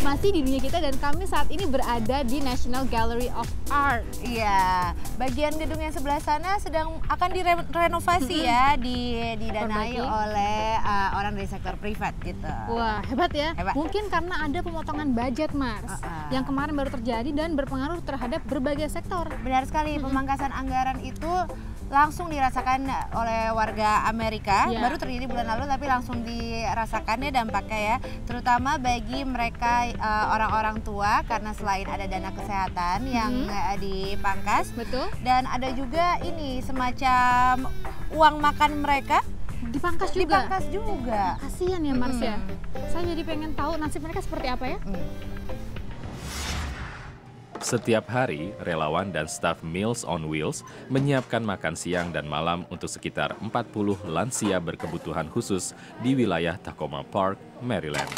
masih di dunia kita dan kami saat ini berada di National Gallery of Art. Iya, bagian gedung yang sebelah sana akan direnovasi ya, didanai oleh orang dari sektor privat gitu. Wah, hebat ya. Hebat. Mungkin karena ada pemotongan budget, Mars, yang kemarin baru terjadi dan berpengaruh terhadap berbagai sektor. Benar sekali, pemangkasan anggaran itu langsung dirasakan oleh warga Amerika. Baru terjadi bulan lalu tapi langsung dirasakannya dampaknya ya, terutama bagi mereka orang-orang tua, karena selain ada dana kesehatan yang dipangkas, betul, dan ada juga ini semacam uang makan mereka dipangkas juga. Kasihan ya Mars ya. Saya jadi pengen tahu nasib mereka seperti apa ya. Setiap hari, relawan dan staf Meals on Wheels menyiapkan makan siang dan malam untuk sekitar 40 lansia berkebutuhan khusus di wilayah Tacoma Park, Maryland.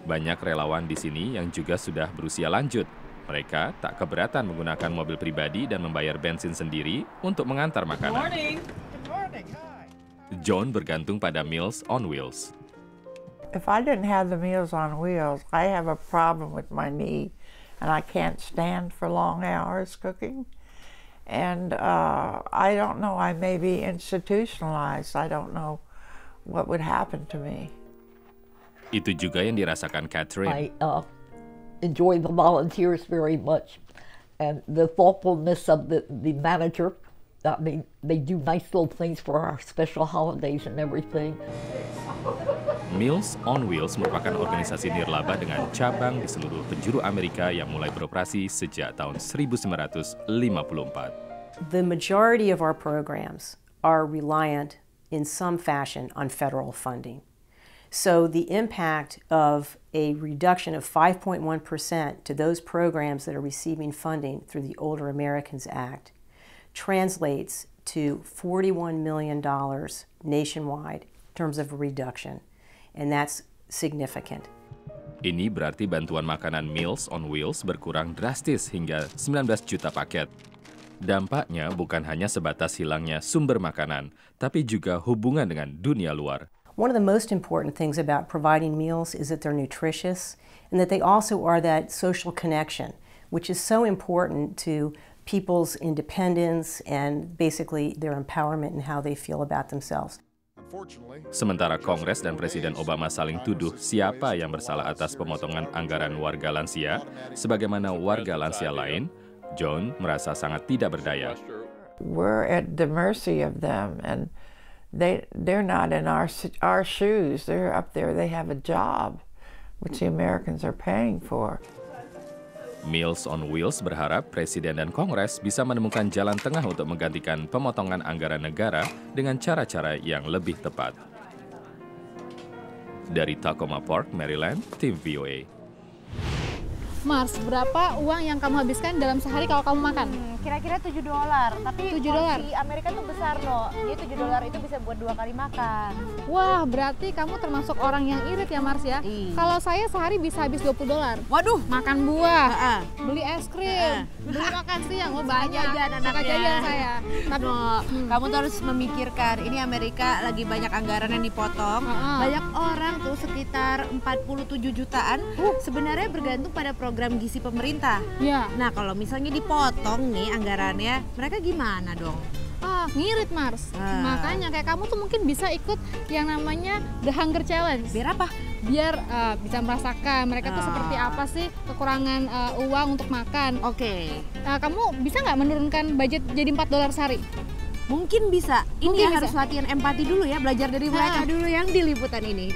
Banyak relawan di sini yang juga sudah berusia lanjut. Mereka tak keberatan menggunakan mobil pribadi dan membayar bensin sendiri untuk mengantar makanan. John bergantung pada Meals on Wheels. If I didn't have the Meals on Wheels, I have a problem with my knee. And I can't stand for long hours cooking. And I don't know, I may be institutionalized. I don't know what would happen to me. Itu juga yang dirasakan Catherine. I enjoy the volunteers very much. And the thoughtfulness of the manager. I mean, they do nice little things for our special holidays and everything. Meals on Wheels merupakan organisasi nirlaba dengan cabang di seluruh penjuru Amerika yang mulai beroperasi sejak tahun 1954. The majority of our programs are reliant in some fashion on federal funding. So the impact of a reduction of 5.1% to those programs that are receiving funding through the Older Americans Act translates to $41 million nationwide in terms of a reduction. And that's significant. Ini berarti bantuan makanan Meals on Wheels berkurang drastis hingga 19 juta paket. Dampaknya bukan hanya sebatas hilangnya sumber makanan, tapi juga hubungan dengan dunia luar. One of the most important things about providing meals is that they're nutritious and that they also are that social connection, which is so important to people's independence and basically their empowerment and how they feel about themselves. Sementara Kongres dan Presiden Obama saling tuduh siapa yang bersalah atas pemotongan anggaran warga lansia, sebagaimana warga lansia lain, John merasa sangat tidak berdaya. We're at the mercy of them, and they're not in our shoes. They're up there. They have a job, which the Americans are paying for. Meals on Wheels berharap Presiden dan Kongres bisa menemukan jalan tengah untuk menggantikan pemotongan anggaran negara dengan cara-cara yang lebih tepat. Dari Tacoma Park, Maryland, tim VOA. Mars, berapa uang yang kamu habiskan dalam sehari kalau kamu makan? Kira-kira $7. Tapi $7. Di Amerika tuh besar loh. Jadi $7 itu bisa buat 2 kali makan. Wah, berarti kamu termasuk orang yang irit ya Mars ya? Kalau saya sehari bisa habis $20. Waduh, makan buah, beli es krim, beli makan siang, banyak. Suka jajan saya. Tapi kamu tuh harus memikirkan, ini Amerika lagi banyak anggaran yang dipotong. Banyak orang tuh sekitar 47 jutaan sebenarnya bergantung pada program gizi pemerintah. Ya. Nah, kalau misalnya dipotong nih anggarannya, mereka gimana dong? Ngirit Mars. Makanya kayak kamu tuh mungkin bisa ikut yang namanya The Hunger Challenge. Biar apa? Biar bisa merasakan mereka tuh seperti apa sih kekurangan uang untuk makan. Oke. Kamu bisa nggak menurunkan budget jadi $4 sehari? Mungkin bisa. Ini harus latihan empati dulu ya, belajar dari mereka dulu yang di liputan ini.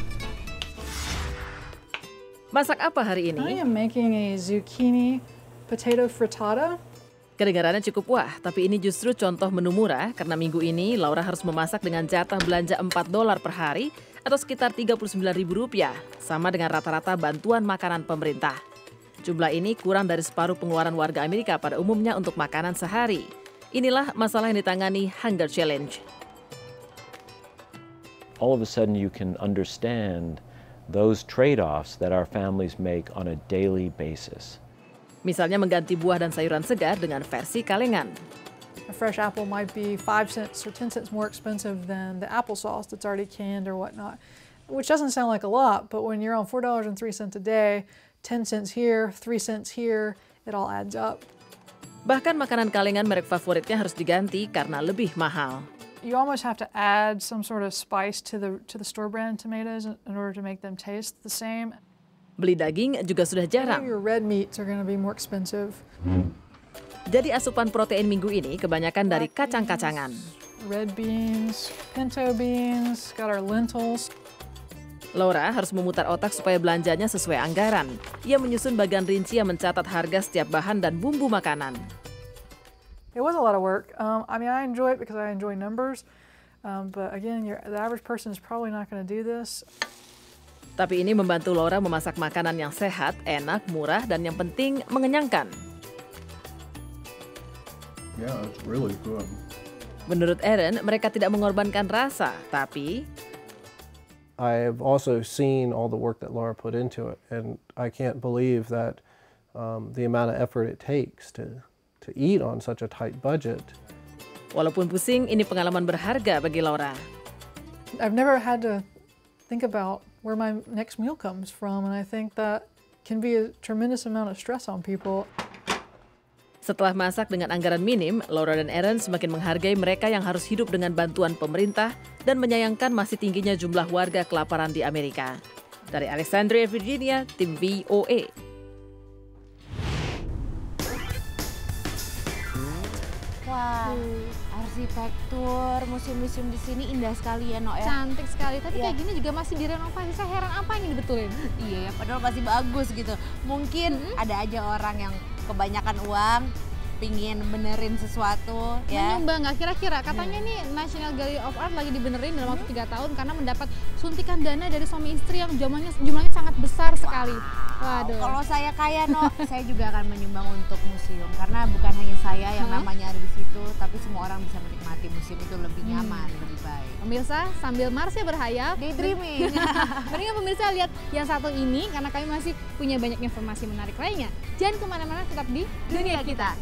Masak apa hari ini? I am making a zucchini potato frittata. Kedengarannya cukup wah, tapi ini justru contoh menu murah karena minggu ini Laura harus memasak dengan jatah belanja $4 per hari atau sekitar Rp39.000, sama dengan rata-rata bantuan makanan pemerintah. Jumlah ini kurang dari separuh pengeluaran warga Amerika pada umumnya untuk makanan sehari. Inilah masalah yang ditangani Hunger Challenge. All of a sudden you can understand those trade-offs that our families make on a daily basis. Misalnya mengganti buah dan sayuran segar dengan versi kalengan. A fresh apple might be 5 cents or 10 cents more expensive than the applesauce that's already canned or whatnot, which doesn't sound like a lot, but when you're on $4.03 a day 10 cents here, 3 cents here, it all adds up. Bahkan makanan kalengan merek favoritnya harus diganti karena lebih mahal. You almost have to add some sort of spice to the store brand tomatoes in order to make them taste the same. Beli daging juga sudah jarang. Your red meats are going to be more expensive. Jadi asupan protein minggu ini kebanyakan dari kacang-kacangan. Red beans, pinto beans, got our lentils. Laura harus memutar otak supaya belanjanya sesuai anggaran. Ia menyusun bagian rinci yang mencatat harga setiap bahan dan bumbu makanan. It was a lot of work. I mean, I enjoy it because I enjoy numbers. But again, the average person is probably not going to do this. Tapi ini membantu Laura memasak makanan yang sehat, enak, murah, dan yang penting mengenyangkan. Yeah, it's really good. Menurut Erin, mereka tidak mengorbankan rasa, tapi I've also seen all the work that Laura put into it, and I can't believe that the amount of effort it takes to eat on such a tight budget. Walaupun pusing, ini pengalaman berharga bagi Laura. I've never had to think about where my next meal comes from, and I think that can be a tremendous amount of stress on people. Setelah masak dengan anggaran minim, Laura dan Erin semakin menghargai mereka yang harus hidup dengan bantuan pemerintah dan menyayangkan masih tingginya jumlah warga kelaparan di Amerika. Dari Alexandria, Virginia, tim VOA. Wah, arsitektur museum-museum di sini indah sekali ya, No ya. Cantik sekali, tapi kayak gini juga masih direnovasi. Saya heran apa yang dibetulin? Iya ya, padahal masih bagus gitu. Mungkin ada aja orang yang kebanyakan uang pingin benerin sesuatu ya. Menyumbang nggak kira-kira? Katanya nih National Gallery of Art lagi dibenerin dalam waktu 3 tahun karena mendapat suntikan dana dari suami istri yang jumlahnya sangat besar sekali. Waduh. Kalau saya kaya, No, saya juga akan menyumbang untuk museum karena bukan hanya saya yang namanya ada di situ, tapi semua orang bisa menikmati museum itu lebih nyaman, lebih baik. Pemirsa, sambil Marsha berhayal, daydreaming. Mendingan pemirsa lihat yang satu ini karena kami masih punya banyak informasi menarik lainnya. Jangan kemana-mana, tetap di Dunia Kita.